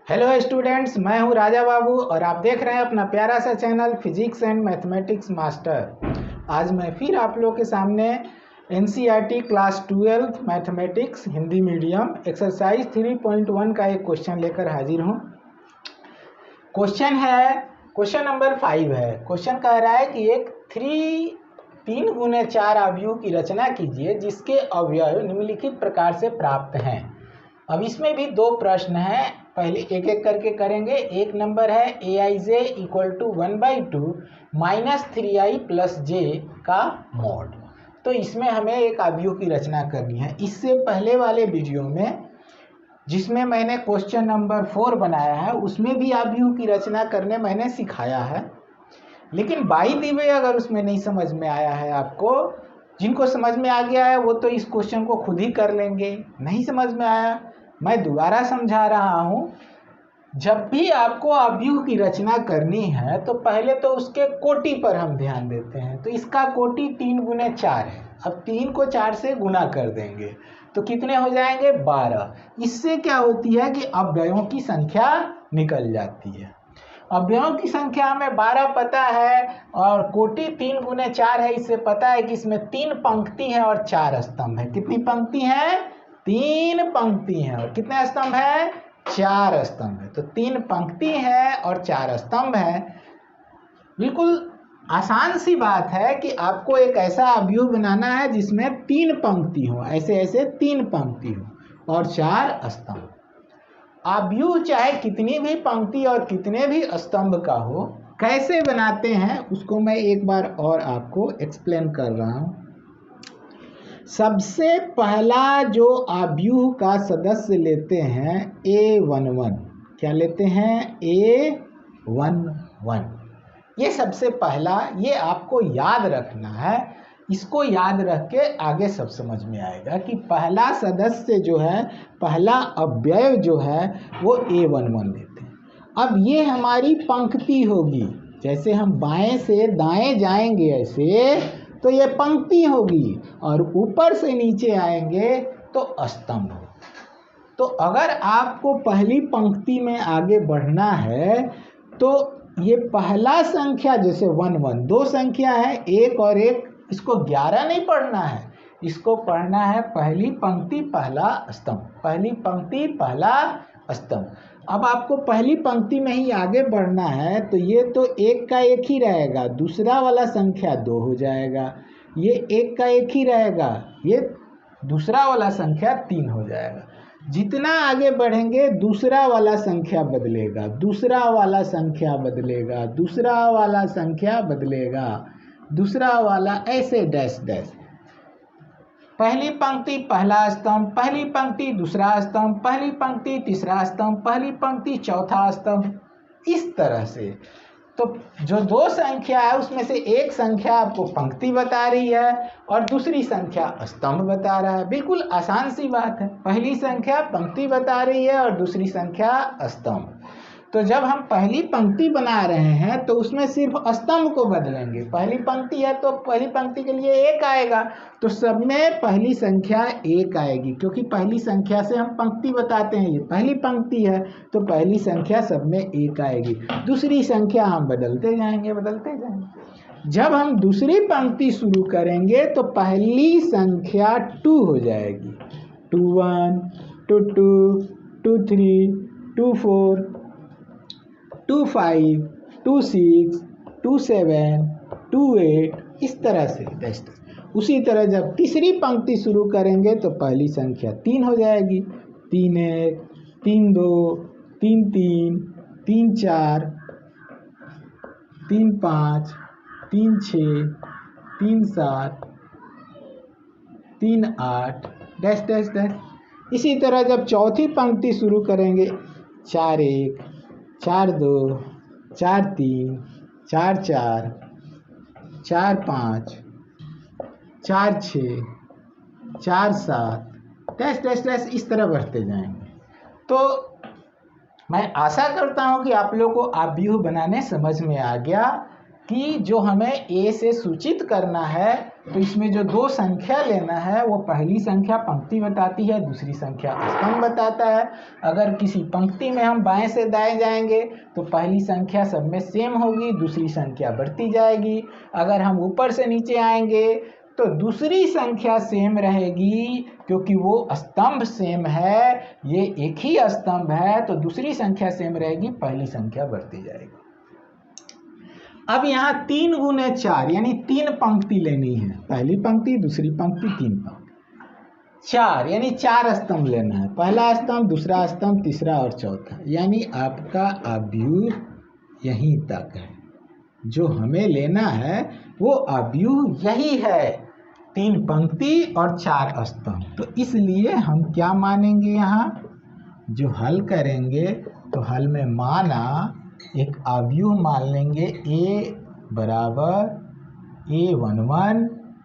Hello students, मैं हूं राजा बाबू और आप देख रहे हैं अपना प्यारा सा channel physics and mathematics master. आज मैं फिर आप लोगों के सामने NCERT class 12 mathematics Hindi medium exercise 3.1 का एक क्वेश्चन लेकर हाजिर हूं। क्वेश्चन नंबर 5 है। क्वेश्चन कह रहा है कि एक 3 गुने 4 अवयव की रचना कीजिए जिसके अवयव निम्नलिखित प्रकार से प्राप्त हैं। अब इसमें भी दो प्रश्न हैं, पहले एक एक करके करेंगे। एक नंबर है aij equal to 1/2 minus 3i plus j का मॉड। तो इसमें हमें एक अवयव की रचना करनी है। इससे पहले वाले वीडियो में जिसमें मैंने क्वेश्चन नंबर 4 बनाया है उसमें भी अवयव की रचना करने मैंने सिखाया है, लेकिन बाई द वे अगर उसमें नहीं समझ में आया है आपको, जिनको समझ में आ गया है वो तो इस क्वेश्चन को खुद ही कर लेंगे। नहीं समझ में आया, मैं दोबारा समझा रहा हूँ। जब भी आपको अवयव की रचना करनी है तो पहले तो उसके कोटि पर हम ध्यान देते हैं। तो इसका कोटि 3 गुने 4 है। अब 3 को 4 से गुना कर देंगे तो कितने हो जाएंगे? 12। इससे क्या होती है कि अवयवों की संख्या निकल जाती है। अवयवों की संख्या हमें 12 पता है और कोटि 3 गुने 4 है। इससे पता है कि इसमें 3 पंक्ति है और 4 स्तंभ है। कितनी पंक्ति है? 3 पंक्ति है। और कितने स्तंभ है? 4 स्तंभ है। तो 3 पंक्ति है और 4 स्तंभ है। बिल्कुल आसान सी बात है कि आपको एक ऐसा अवयव बनाना है जिसमें 3 पंक्ति हो, ऐसे ऐसे 3 पंक्ति हो और 4 स्तंभ। अवयव चाहे कितनी भी पंक्ति और कितने भी स्तंभ का हो, कैसे बनाते हैं उसको मैं एक बार और आपको एक्सप्लेन कर रहा हूं। सबसे पहला जो अवयव का सदस्य लेते हैं a11, क्या लेते हैं? a11। ये सबसे पहला, ये आपको याद रखना है। इसको याद रख के आगे सब समझ में आएगा कि पहला सदस्य जो है, पहला अवयव जो है वो a11 लेते हैं। अब ये हमारी पंक्ति होगी। जैसे हम बाएं से दाएं जाएंगे ऐसे तो ये पंक्ति होगी, और ऊपर से नीचे आएंगे तो स्तंभ हो। तो अगर आपको पहली पंक्ति में आगे बढ़ना है तो ये पहला संख्या, जैसे 1 दो संख्या है, एक और एक, इसको 11 नहीं पढ़ना है, इसको पढ़ना है पहली पंक्ति पहला स्तंभ, पहली पंक्ति पहला स्तंभ। अब आपको पहली पंक्ति में ही आगे बढ़ना है तो ये तो एक का एक ही रहेगा, दूसरा वाला संख्या 2 हो जाएगा। ये एक का एक ही रहेगा, ये दूसरा वाला संख्या 3 हो जाएगा। जितना आगे बढ़ेंगे दूसरा वाला संख्या बदलेगा, दूसरा वाला संख्या बदलेगा, दूसरा वाला संख्या बदलेगा, दूसरा वाला, ऐसे डैश डैश। पहली पंक्ति पहला स्तंभ, पहली पंक्ति दूसरा स्तंभ, पहली पंक्ति तीसरा स्तंभ, पहली पंक्ति चौथा स्तंभ, इस तरह से। तो जो दो संख्या है उसमें से एक संख्या आपको पंक्ति बता रही है और दूसरी संख्या स्तंभ बता रहा है। बिल्कुल आसान सी बात है। पहली संख्या पंक्ति बता रही है और दूसरी संख्या स्तंभ। तो जब हम पहली पंक्ति बना रहे हैं तो उसमें सिर्फ स्तंभ को बदलेंगे। पहली पंक्ति है तो पहली पंक्ति के लिए 1 आएगा, तो सब में पहली संख्या 1 आएगी, क्योंकि पहली संख्या से हम पंक्ति बताते हैं। ये पहली पंक्ति है तो पहली संख्या सब में 1 आएगी। दूसरी संख्या हम बदलते जाएंगे, बदलते जाएंगे। जब हम दूसरी पंक्ति शुरू करेंगे तो पहली संख्या 2 हो जाएगी। 21, 22, 23, 24, 25, 26, 27, 28, इस तरह से डैश। उसी तरह जब तीसरी पंक्ति शुरू करेंगे तो पहली संख्या 3 हो जाएगी। 31, 32, 33, 34, 35, 36, 37, 38, डैश डैश डैश। इसी तरह जब चौथी पंक्ति शुरू करेंगे 41, 42, 43, 44, 45, 46, 47, डैश डैश डैश, इस तरह बढ़ते जाएंगे। तो मैं आशा करता हूं कि आप लोगों को अवयव बनाने समझ में आ गया। कि जो हमें ए से सूचित करना है, तो इसमें जो दो संख्या लेना है वो पहली संख्या पंक्ति बताती है, दूसरी संख्या स्तंभ बताता है। अगर किसी पंक्ति में हम बाएं से दाएं जाएंगे तो पहली संख्या सब में सेम होगी, दूसरी संख्या बढ़ती जाएगी। अगर हम ऊपर से नीचे आएंगे तो दूसरी संख्या सेम रहेगी, क्योंकि वो स्तंभ सेम है, ये एक ही स्तंभ है, तो दूसरी संख्या सेम रहेगी, पहली संख्या बढ़ती जाएगी। अब यहाँ 3 गुने 4 यानी 3 पंक्ति लेनी है, पहली पंक्ति, दूसरी पंक्ति, 3 पंक्ति। 4 यानी 4 स्तंभ लेना है, पहला स्तंभ, दूसरा स्तंभ, तीसरा और चौथा, यानी आपका अव्यूह यहीं तक है। जो हमें लेना है वो अव्यूह यही है, 3 पंक्ति और 4 स्तंभ। तो इसलिए हम क्या मानेंगे, यहाँ जो हल करेंगे तो हल में माना एक अव्यूह मान लेंगे, a बराबर a11,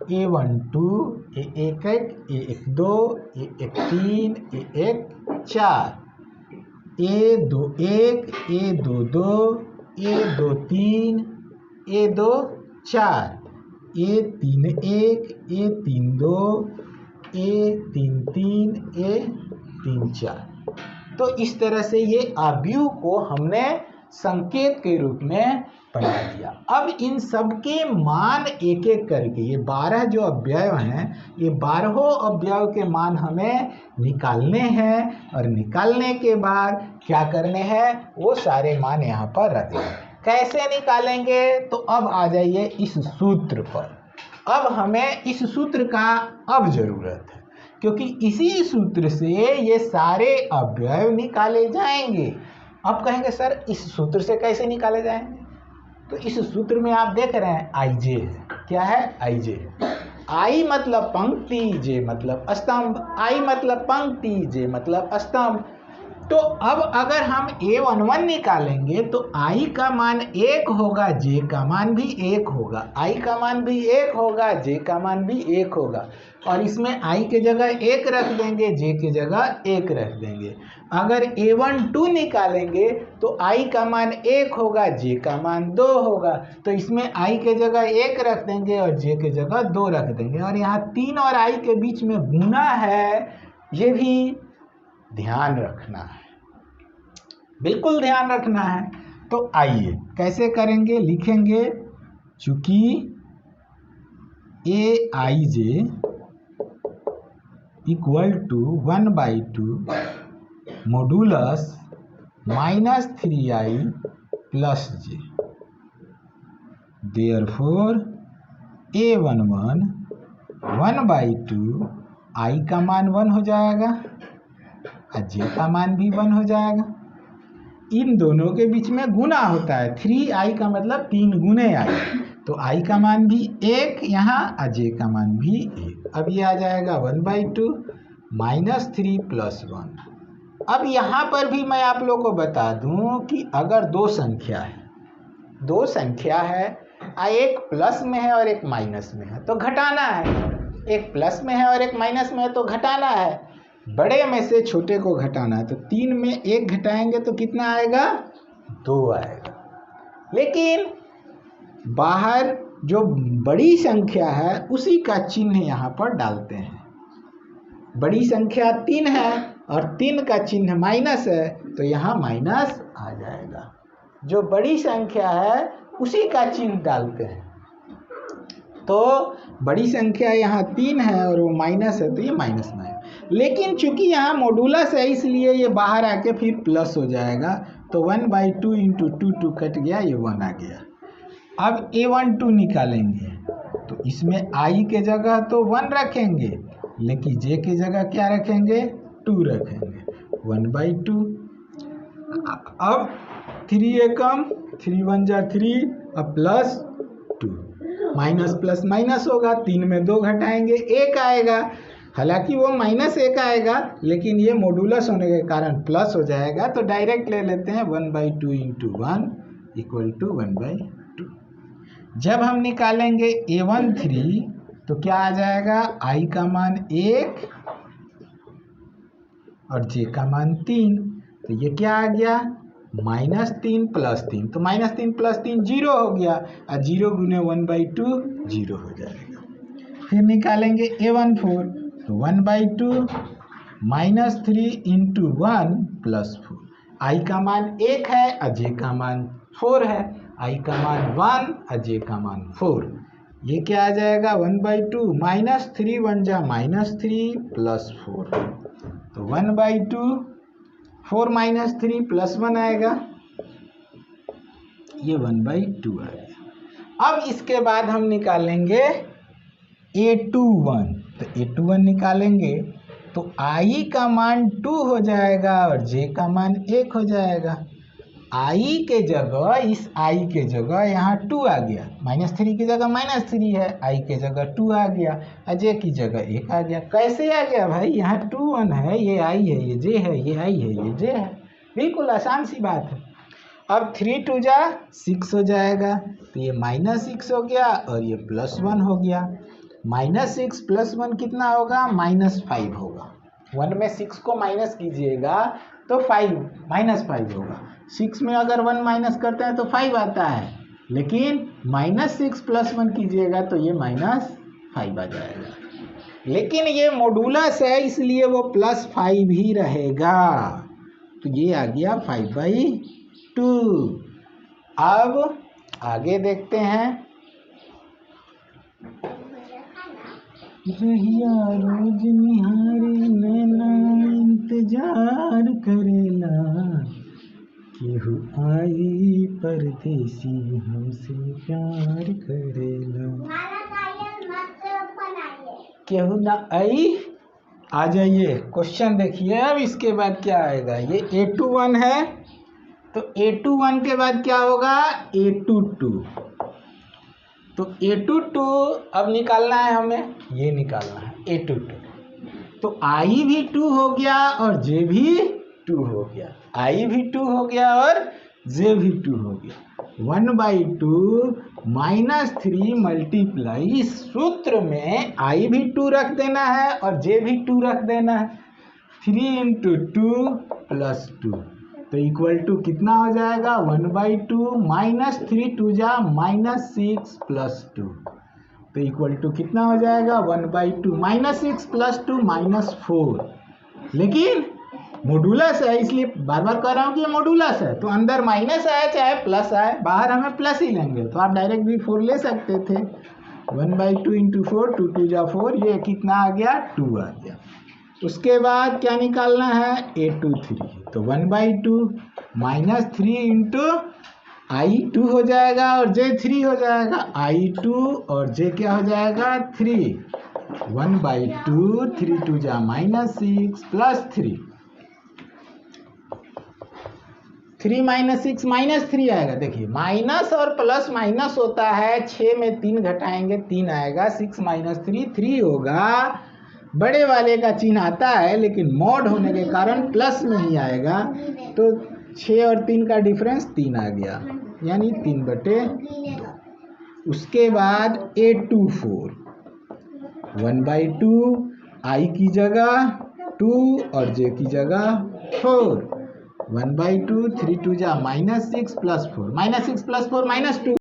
a12, a11, a12, a13, a14, a21, a22, a23, a24, a31, a32, a33, a34। तो इस तरह से ये अव्यूह को हमने संकेत के रूप में बना दिया। अब इन सब के मान एक एक करके, ये 12 जो अव्यय हैं, ये 12 अव्यय के मान हमें निकालने हैं, और निकालने के बाद क्या करने हैं, वो सारे मान यहाँ पर रखने हैं। कैसे निकालेंगे, तो अब आ जाइए इस सूत्र पर। अब हमें इस सूत्र का अब जरूरत है, क्योंकि इसी सूत्र से ये सारे अव्यय निकाले जाएंगे। अब कहेंगे सर इस सूत्र से कैसे निकाले जाएंगे, तो इस सूत्र में आप देख रहे हैं आई जे है। क्या है, आई जे। आई मतलब पंक्ति, जे मतलब स्तंभ, आई मतलब पंक्ति, जे मतलब स्तंभ। तो अब अगर हम a11 निकालेंगे तो i का मान 1 होगा, j का मान भी 1 होगा, i का मान भी 1 होगा, j का मान भी 1 होगा, और इसमें i के जगह 1 रख देंगे, j के जगह 1 रख देंगे। अगर a12 निकालेंगे तो i का मान 1 होगा, j का मान 2 होगा, तो इसमें i के जगह 1 रख देंगे और j के जगह 2 रख देंगे। और यहाँ 3 और i के बीच में गुना है, ये भी ध्यान रखना है, बिल्कुल ध्यान रखना है। तो आइए कैसे करेंगे, लिखेंगे, चूंकि a i j equal to 1/2 modulus -3i plus j, therefore a11 1/2 i का मान 1 हो जाएगा और j का मान भी 1 हो जाएगा। इन दोनों के बीच में गुना होता है, 3i का मतलब 3 गुने i, तो i का मान भी 1 यहाँ और j का मान भी 1। अब ये आ जाएगा 1/2 -3 + 1। अब यहाँ पर भी मैं आप लोग को बता दूं कि अगर दो संख्या है, एक प्लस में है और एक माइनस में है, तो घटाना है। एक प्लस में है और एक माइनस में है तो घटाना है। बड़े में से छोटे को घटाना है, तो 3 में 1 घटाएंगे तो कितना आएगा, 2 आएगा। लेकिन बाहर जो बड़ी संख्या है उसी का चिन्ह यहाँ पर डालते हैं। बड़ी संख्या 3 है और 3 का चिन्ह माइनस है, तो यहाँ माइनस आ जाएगा। जो बड़ी संख्या है उसी का चिन्ह डालते हैं, तो बड़ी संख्या यहाँ 3 है और वो माइनस है, तो ये माइनस में है। लेकिन चूंकि यहाँ मॉडुलस है इसलिए ये बाहर आके फिर प्लस हो जाएगा, तो 1/2 × 2 2 कट गया, ये 1 आ गया। अब a12 निकालेंगे तो इसमें i के जगह तो 1 रखेंगे, लेकिन j के जगह क्या रखेंगे, 2 रखेंगे, 1/2। अब 3 एकम 3 1 जा 3 और प्लस 2, माइनस प्लस माइनस होगा, 3 में 2 घटाएंगे 1 आएगा। हालांकि वो -1 आएगा, लेकिन ये मॉडुलस होने के कारण प्लस हो जाएगा, तो डायरेक्ट ले लेते हैं 1/2 × 1 = 1/2। जब हम निकालेंगे a13 तो क्या आ जाएगा, i का मान 1 और j का मान 3, तो ये क्या आ गया, -3 + 3, तो -3 + 3 0 हो गया, और 0 गुने 1/2 0 हो जाएगा। फिर निकालेंगे A14, तो 1/2 -3 × 1 + 4। I का मान 1 है और J का मान 4 है। I का मान 1 और J का मान 4। ये क्या आ जाएगा 1/2 -3 1 जा -3 + 4, तो 1/2 4 - 3 + 1 आएगा, ये 1/2 आ गया। अब इसके बाद हम निकालेंगे A21, तो A21 निकालेंगे तो I का मान 2 हो जाएगा और J का मान 1 हो जाएगा। I के जगह, इस I के जगह यहाँ 2 आ गया, -3 की जगह -3 है, I के जगह 2 आ गया और J की जगह 1 आ गया। कैसे आ गया भाई, यहाँ 2 1 है, ये I है, ये J है, ये I है, ये J है, बिल्कुल आसान सी बात है। अब 3 2 जा 6 हो जाएगा, तो ये -6 हो गया और ये +1 हो गया। -6 + 1 कितना होगा, -5 होगा। 1 में 6 को माइनस कीजिएगा तो 5 -5 होगा। 6 में अगर 1 माइनस करते हैं तो 5 आता है, लेकिन -6 + 1 कीजिएगा तो ये -5 आ जाएगा। लेकिन ये मॉडुलस है, इसलिए वो +5 ही रहेगा, तो ये आ गया 5/2। अब आगे देखते हैं। रहिया रोज निहारी नैना इंतजार करेला, केहू आई परदेसी हमसे प्यार करेला। केहू ना आई, आ जाइए। क्वेश्चन देखिए, अब इसके बाद क्या आएगा, ये A21 है, तो A21 के बाद क्या होगा, A22, तो A22 अब निकालना है हमें, ये निकालना है A22, तो I भी 2 हो गया और J भी 2 हो गया, I भी 2 हो गया और J भी 2 हो गया। 1/2 -3 मल्टीप्लाई, इस सूत्र में I भी 2 रख देना है और J भी 2 रख देना है। 3 × 2 + 2, तो इक्वल टू कितना हो जाएगा 1/2 -3 2 जा -6 + 2, तो इक्वल टू कितना हो जाएगा 1/2 -6 + 2 -4। लेकिन मॉडुलस है, इसलिए बार बार कह रहा हूँ कि ये मॉडुलस है, तो अंदर माइनस आए चाहे प्लस आए, बाहर हमें प्लस ही लेंगे, तो आप डायरेक्ट भी 4 ले सकते थे। 1/2 × 4, 2 2 जा 4, ये कितना आ गया 2 आ गया। उसके बाद क्या निकालना है A23, तो 1/2 -3 × I2 हो जाएगा और J 3 हो जाएगा, I2 और J क्या हो जाएगा 3, 1/2 3 2 जा -6 + 3, 3 - 6 -3 आएगा। देखिए माइनस और प्लस माइनस होता है, 6 में 3 घटाएंगे 3 आएगा, 6 - 3 3 होगा। बड़े वाले का चिन्ह आता है, लेकिन मॉड होने के कारण प्लस में ही आएगा, तो 6 और 3 का डिफरेंस 3 आ गया, यानी 3/2। उसके बाद A24, 1/2 I की जगह 2 और J की जगह 4, 1/2 3 2 जा -6 + 4, -6 + 4 -2।